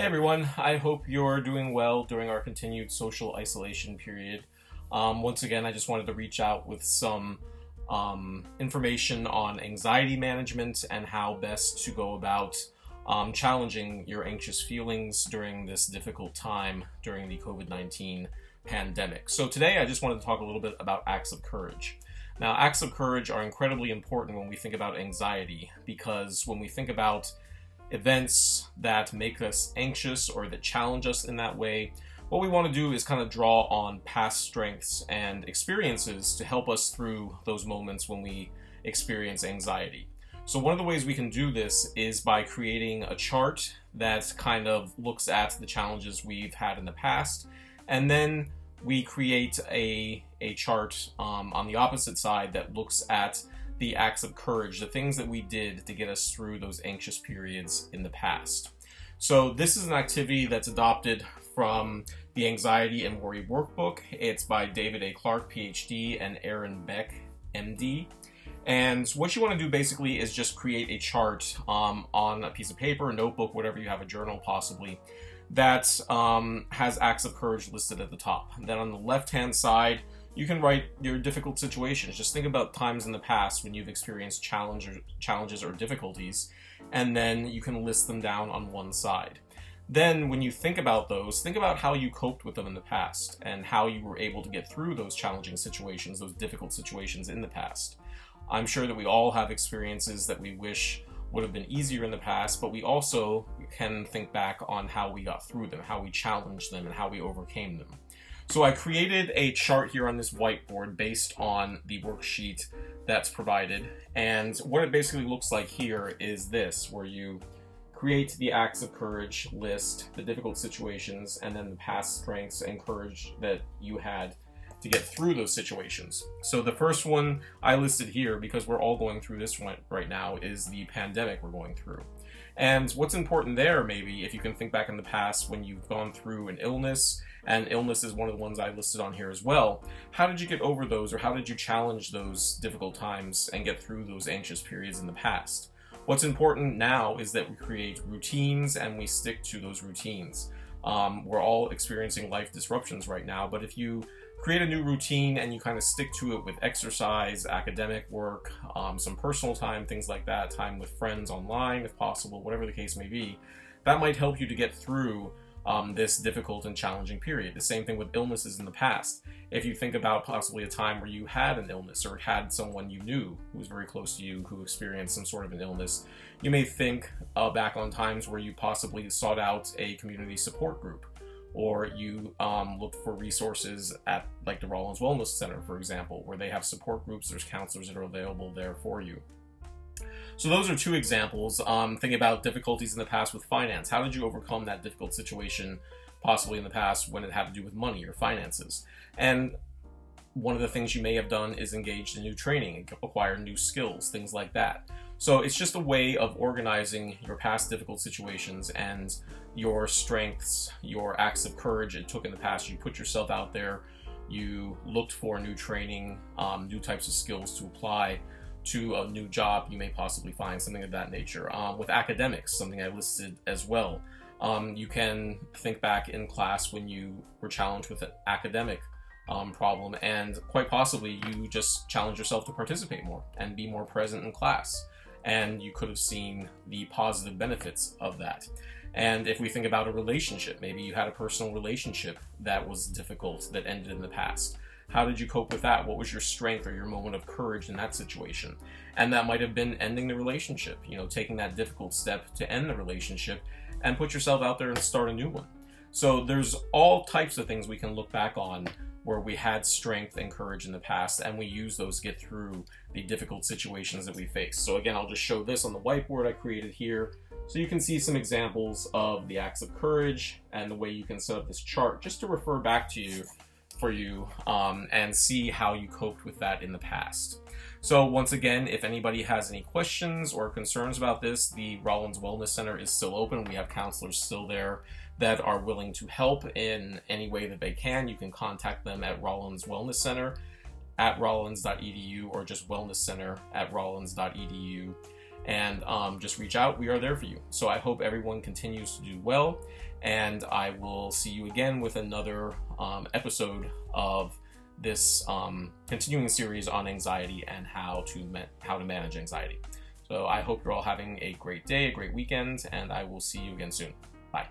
Hey everyone, I hope you're doing well during our continued social isolation period. Once again, I just wanted to reach out with some information on anxiety management and how best to go about challenging your anxious feelings during this difficult time during the COVID-19 pandemic. So today I just wanted to talk a little bit about acts of courage. Now, acts of courage are incredibly important when we think about anxiety, because when we think about events that make us anxious or that challenge us in that way, what we want to do is kind of draw on past strengths and experiences to help us through those moments when we experience anxiety. So one of the ways we can do this is by creating a chart that kind of looks at the challenges we've had in the past, and then we create a chart on the opposite side that looks at the acts of courage, the things that we did to get us through those anxious periods in the past. So this is an activity that's adopted from the Anxiety and Worry Workbook. It's by David A. Clark, PhD, and Aaron Beck, MD. And what you want to do basically is just create a chart on a piece of paper, a notebook, whatever you have, a journal possibly, that has acts of courage listed at the top. And then on the left-hand side, you can write your difficult situations. Just think about times in the past when you've experienced challenges or difficulties, and then you can list them down on one side. Then when you think about those, think about how you coped with them in the past and how you were able to get through those challenging situations, those difficult situations in the past. I'm sure that we all have experiences that we wish would have been easier in the past, but we also can think back on how we got through them, how we challenged them, and how we overcame them. So I created a chart here on this whiteboard based on the worksheet that's provided. And what it basically looks like here is this, where you create the acts of courage list, the difficult situations, and then the past strengths and courage that you had to get through those situations. So the first one I listed here, because we're all going through this one right now, is the pandemic we're going through. And what's important there, maybe, if you can think back in the past when you've gone through an illness, and illness is one of the ones I listed on here as well, how did you get over those, or how did you challenge those difficult times and get through those anxious periods in the past? What's important now is that we create routines and we stick to those routines. We're all experiencing life disruptions right now, but if you create a new routine and you kind of stick to it with exercise, academic work, some personal time, things like that, time with friends online if possible, whatever the case may be, that might help you to get through this difficult and challenging period. The same thing with illnesses in the past. If you think about possibly a time where you had an illness or had someone you knew who was very close to you who experienced some sort of an illness, you may think back on times where you possibly sought out a community support group, or you looked for resources at like the Rollins Wellness Center, for example, where they have support groups, there's counselors that are available there for you. So those are two examples. Thinking about difficulties in the past with finance. How did you overcome that difficult situation possibly in the past when it had to do with money or finances? And one of the things you may have done is engaged in new training, acquire new skills, things like that. So it's just a way of organizing your past difficult situations and your strengths, your acts of courage it took in the past. You put yourself out there, you looked for new training, new types of skills to apply to a new job you may possibly find, something of that nature. With academics, something I listed as well. You can think back in class when you were challenged with an academic problem, and quite possibly you just challenge yourself to participate more and be more present in class. And you could have seen the positive benefits of that. And if we think about a relationship, maybe you had a personal relationship that was difficult, that ended in the past. How did you cope with that? What was your strength or your moment of courage in that situation? And that might have been ending the relationship, taking that difficult step to end the relationship and put yourself out there and start a new one. So there's all types of things we can look back on where we had strength and courage in the past, and we use those to get through the difficult situations that we face. So again, I'll just show this on the whiteboard I created here, so you can see some examples of the acts of courage and the way you can set up this chart just to refer back to you and see how you coped with that in the past. So once again, if anybody has any questions or concerns about this, the Rollins Wellness Center is still open. We have counselors still there that are willing to help in any way that they can. You can contact them at Rollins Wellness Center at rollins.edu or just wellnesscenter@rollins.edu. and just reach out. We are there for you. So I hope everyone continues to do well, and I will see you again with another episode of this continuing series on anxiety and how to manage anxiety. So I hope you're all having a great day, a great weekend, and I will see you again soon. Bye.